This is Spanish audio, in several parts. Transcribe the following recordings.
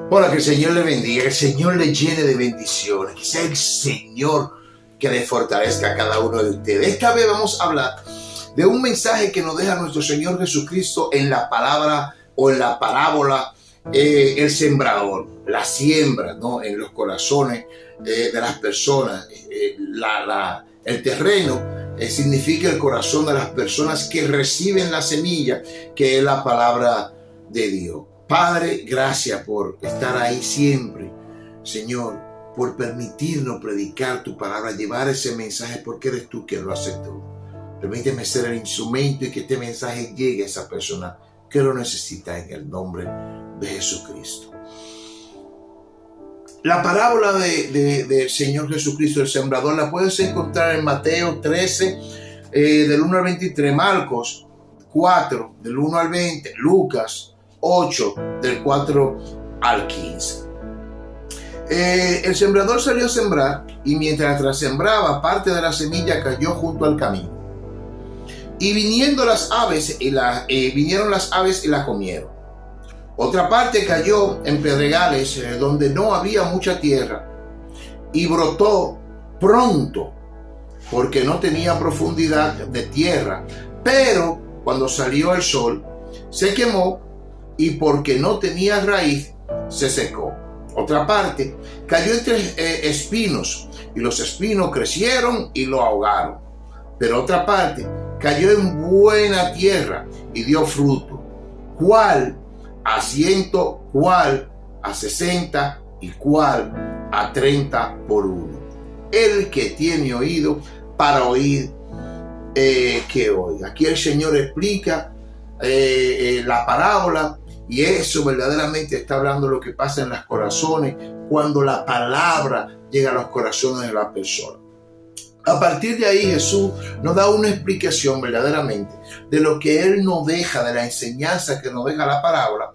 Bueno, que el Señor le bendiga, que el Señor le llene de bendiciones, que sea el Señor que le fortalezca a cada uno de ustedes. Esta vez vamos a hablar de un mensaje que nos deja nuestro Señor Jesucristo en la palabra o en la parábola, el sembrador, la siembra, ¿no?, en los corazones de las personas. El terreno significa el corazón de las personas que reciben la semilla, que es la palabra de Dios. Padre, gracias por estar ahí siempre, Señor, por permitirnos predicar tu palabra, llevar ese mensaje, porque eres tú quien lo hace todo. Permíteme ser el instrumento y que este mensaje llegue a esa persona que lo necesita, en el nombre de Jesucristo. La parábola del Señor Jesucristo, el sembrador, la puedes encontrar en Mateo 13, del 1 al 23, Marcos 4, del 1 al 20, Lucas 8, del 4 al 15. El sembrador salió a sembrar, y mientras sembraba, parte de la semilla cayó junto al camino. Y vinieron las aves y la comieron. Otra parte cayó en pedregales, donde no había mucha tierra, y brotó pronto, porque no tenía profundidad de tierra. Pero cuando salió el sol, se quemó, y porque no tenía raíz, se secó. Otra parte cayó entre espinos, y los espinos crecieron y lo ahogaron. Pero otra parte cayó en buena tierra y dio fruto, cuál a 100, cuál a 60 y cuál a 30 por uno. El que tiene oído para oír, que oiga. Aquí el Señor explica la parábola, y eso verdaderamente está hablando de lo que pasa en los corazones cuando la palabra llega a los corazones de la persona. A partir de ahí, Jesús nos da una explicación verdaderamente de lo que Él nos deja, de la enseñanza que nos deja la parábola.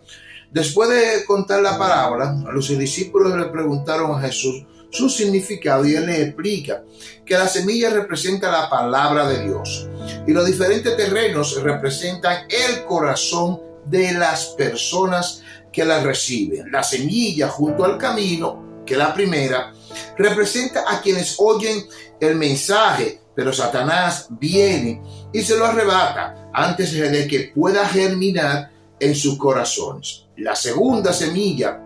Después de contar la parábola, los discípulos le preguntaron a Jesús su significado, y Él les explica que la semilla representa la palabra de Dios, y los diferentes terrenos representan el corazón de las personas que la reciben. La semilla junto al camino, que es la primera, representa a quienes oyen el mensaje, pero Satanás viene y se lo arrebata antes de que pueda germinar en sus corazones. La segunda semilla,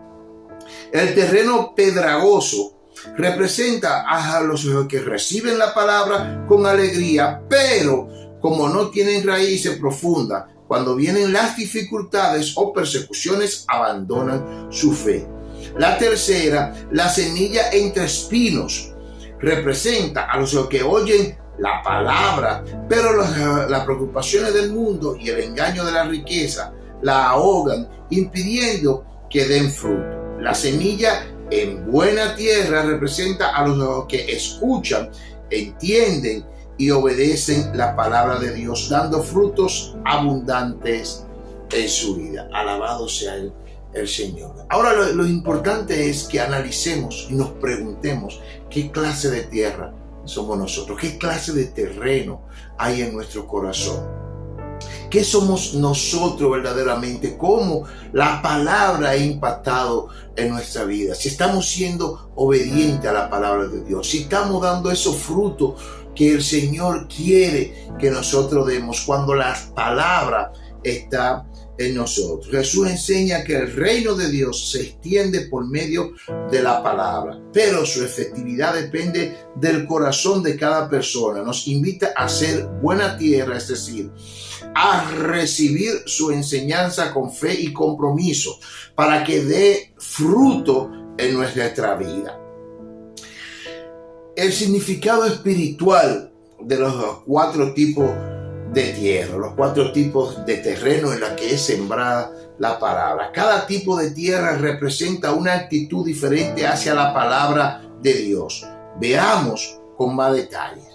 el terreno pedregoso, representa a los que reciben la palabra con alegría, pero como no tienen raíces profundas, cuando vienen las dificultades o persecuciones, abandonan su fe. La tercera, la semilla entre espinos, representa a los que oyen la palabra, pero las preocupaciones del mundo y el engaño de la riqueza la ahogan, impidiendo que den fruto. La semilla en buena tierra representa a los que escuchan, entienden y obedecen la palabra de Dios, dando frutos abundantes en su vida. Alabado sea el Señor. Ahora lo importante es que analicemos y nos preguntemos qué clase de tierra somos nosotros, qué clase de terreno hay en nuestro corazón. ¿Qué somos nosotros verdaderamente? ¿Cómo la palabra ha impactado en nuestra vida? Si estamos siendo obedientes a la palabra de Dios, si estamos dando esos frutos que el Señor quiere que nosotros demos cuando la palabra está en nosotros. Jesús enseña que el reino de Dios se extiende por medio de la palabra, pero su efectividad depende del corazón de cada persona. Nos invita a ser buena tierra, es decir, a recibir su enseñanza con fe y compromiso para que dé fruto en nuestra vida. El significado espiritual de los 4 tipos de tierra, los 4 tipos de terreno en la que es sembrada la palabra. Cada tipo de tierra representa una actitud diferente hacia la palabra de Dios. Veamos con más detalles.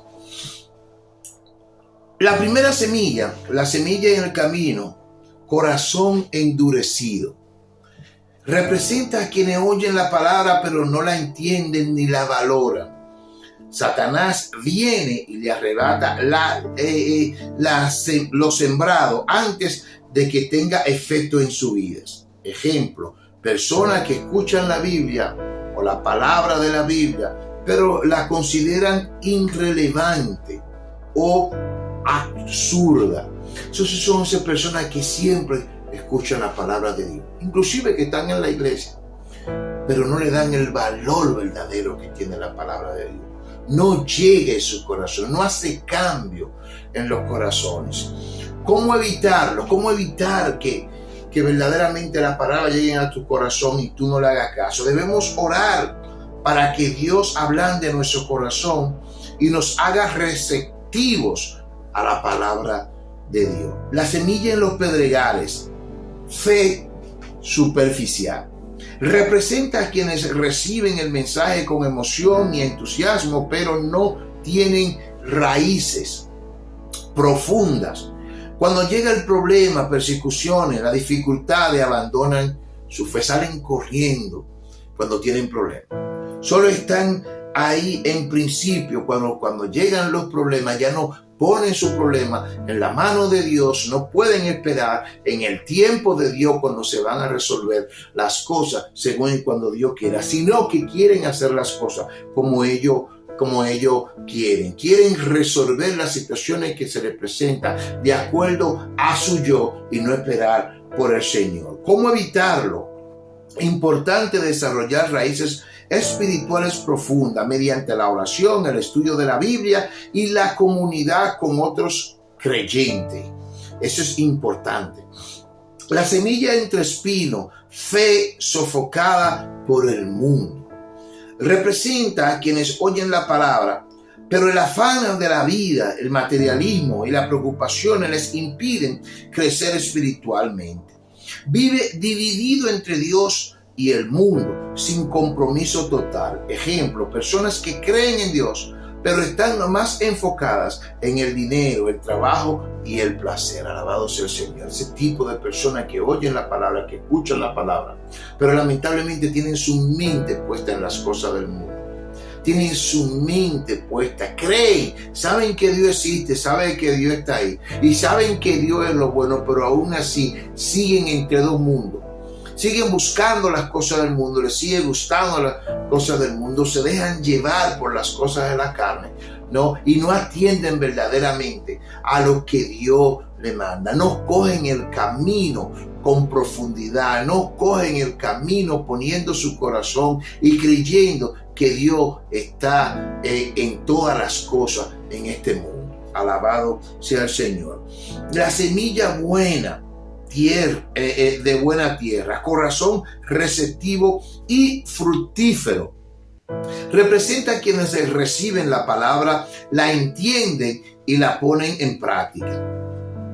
La primera semilla, la semilla en el camino, corazón endurecido, representa a quienes oyen la palabra pero no la entienden ni la valoran. Satanás viene y le arrebata lo sembrado antes de que tenga efecto en su vida. Ejemplo, Personas que escuchan la Biblia o la palabra de la Biblia, pero la consideran irrelevante o absurda. Entonces son esas personas que siempre escuchan la palabra de Dios, inclusive que están en la iglesia, pero no le dan el valor verdadero que tiene la palabra de Dios. No llega a su corazón, no hace cambio en los corazones. ¿Cómo evitarlo? ¿Cómo evitar que verdaderamente la palabra llegue a tu corazón y tú no le hagas caso? Debemos orar para que Dios ablande nuestro corazón y nos haga receptivos a la palabra de Dios. La semilla en los pedregales, fe superficial, representa a quienes reciben el mensaje con emoción y entusiasmo, pero no tienen raíces profundas. Cuando llega el problema, persecuciones, la dificultad, abandonan su fe, salen corriendo cuando tienen problemas. Solo están ahí en principio, cuando llegan los problemas, ya no ponen su problema en la mano de Dios, no pueden esperar en el tiempo de Dios cuando se van a resolver las cosas según y cuando Dios quiera, sino que quieren hacer las cosas como ellos quieren resolver las situaciones que se les presentan de acuerdo a su yo y no esperar por el Señor. ¿Cómo evitarlo? Importante desarrollar raíces espirituales profundas mediante la oración, el estudio de la Biblia y la comunidad con otros creyentes. Eso es importante. La semilla entre espinos, fe sofocada por el mundo, representa a quienes oyen la palabra, pero el afán de la vida, el materialismo y la preocupación les impiden crecer espiritualmente. Vive dividido entre Dios y el mundo, sin compromiso total. Ejemplo, personas que creen en Dios, pero están más enfocadas en el dinero, el trabajo y el placer. Alabado sea el Señor. Ese tipo de personas que oyen la palabra, que escuchan la palabra, pero lamentablemente tienen su mente puesta en las cosas del mundo. Tienen su mente puesta, creen, saben que Dios existe, saben que Dios está ahí y saben que Dios es lo bueno, pero aún así siguen entre dos mundos. Siguen buscando las cosas del mundo, les sigue gustando las cosas del mundo, se dejan llevar por las cosas de la carne, ¿no? Y no atienden verdaderamente a lo que Dios le manda. No cogen el camino con profundidad, no cogen el camino poniendo su corazón y creyendo que Dios está en todas las cosas en este mundo. Alabado sea el Señor. La semilla buena, de buena tierra, corazón receptivo y fructífero, representa a quienes reciben la palabra, la entienden y la ponen en práctica.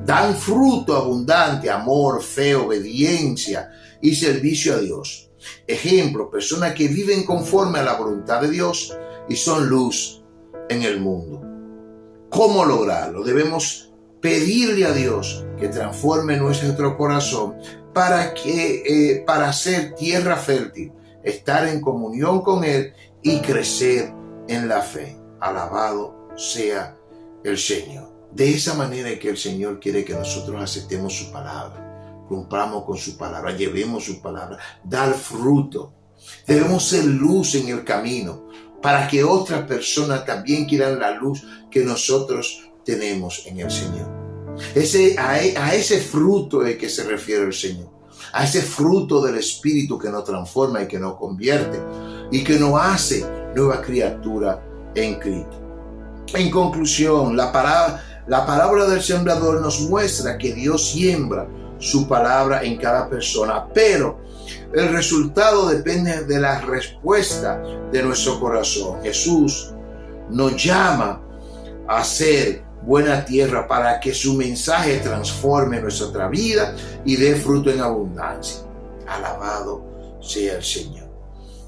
Dan fruto abundante, amor, fe, obediencia y servicio a Dios. Ejemplo, personas que viven conforme a la voluntad de Dios y son luz en el mundo. ¿Cómo lograrlo? Debemos pedirle a Dios que transforme nuestro corazón para ser tierra fértil, estar en comunión con Él y crecer en la fe. Alabado sea el Señor. De esa manera es que el Señor quiere que nosotros aceptemos su palabra, cumplamos con su palabra, llevemos su palabra, dar fruto. Debemos ser luz en el camino para que otras personas también quieran la luz que nosotros tenemos en el Señor. A ese fruto es que se refiere el Señor, a ese fruto del Espíritu que nos transforma y que nos convierte y que nos hace nueva criatura en Cristo. En conclusión, la palabra del sembrador nos muestra que Dios siembra su palabra en cada persona, pero el resultado depende de la respuesta de nuestro corazón. Jesús nos llama a ser buena tierra para que su mensaje transforme nuestra vida y dé fruto en abundancia. Alabado sea el Señor.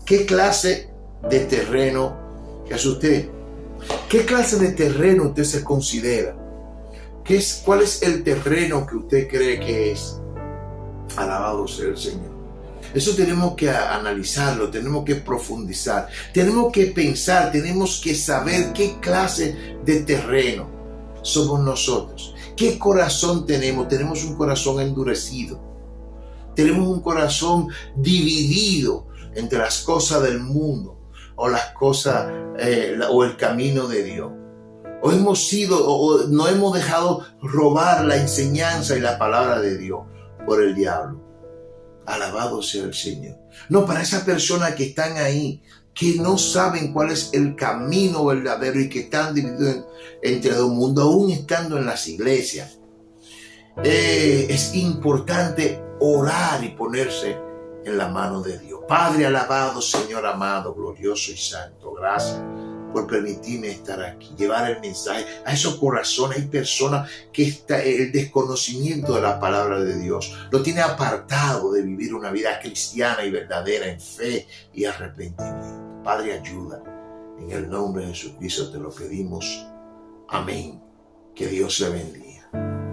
¿Qué clase de terreno es usted? ¿Qué clase de terreno usted se considera? ¿Cuál es el terreno que usted cree que es? Alabado sea el Señor. Eso tenemos que analizarlo, tenemos que profundizar, tenemos que pensar, tenemos que saber qué clase de terreno somos nosotros. ¿Qué corazón tenemos? Tenemos un corazón endurecido Tenemos un corazón dividido entre las cosas del mundo o las cosas o el camino de Dios. O no hemos dejado robar la enseñanza y la palabra de Dios por el diablo. Alabado sea el Señor. No, para esas personas que están ahí, que no saben cuál es el camino verdadero y que están divididos entre dos mundos, aún estando en las iglesias. Es importante orar y ponerse en la mano de Dios. Padre alabado, Señor amado, glorioso y santo, gracias por permitirme estar aquí, llevar el mensaje a esos corazones. Hay personas que el desconocimiento de la palabra de Dios lo tiene apartado de vivir una vida cristiana y verdadera en fe y arrepentimiento. Padre, ayuda. En el nombre de Jesucristo te lo pedimos. Amén. Que Dios le bendiga.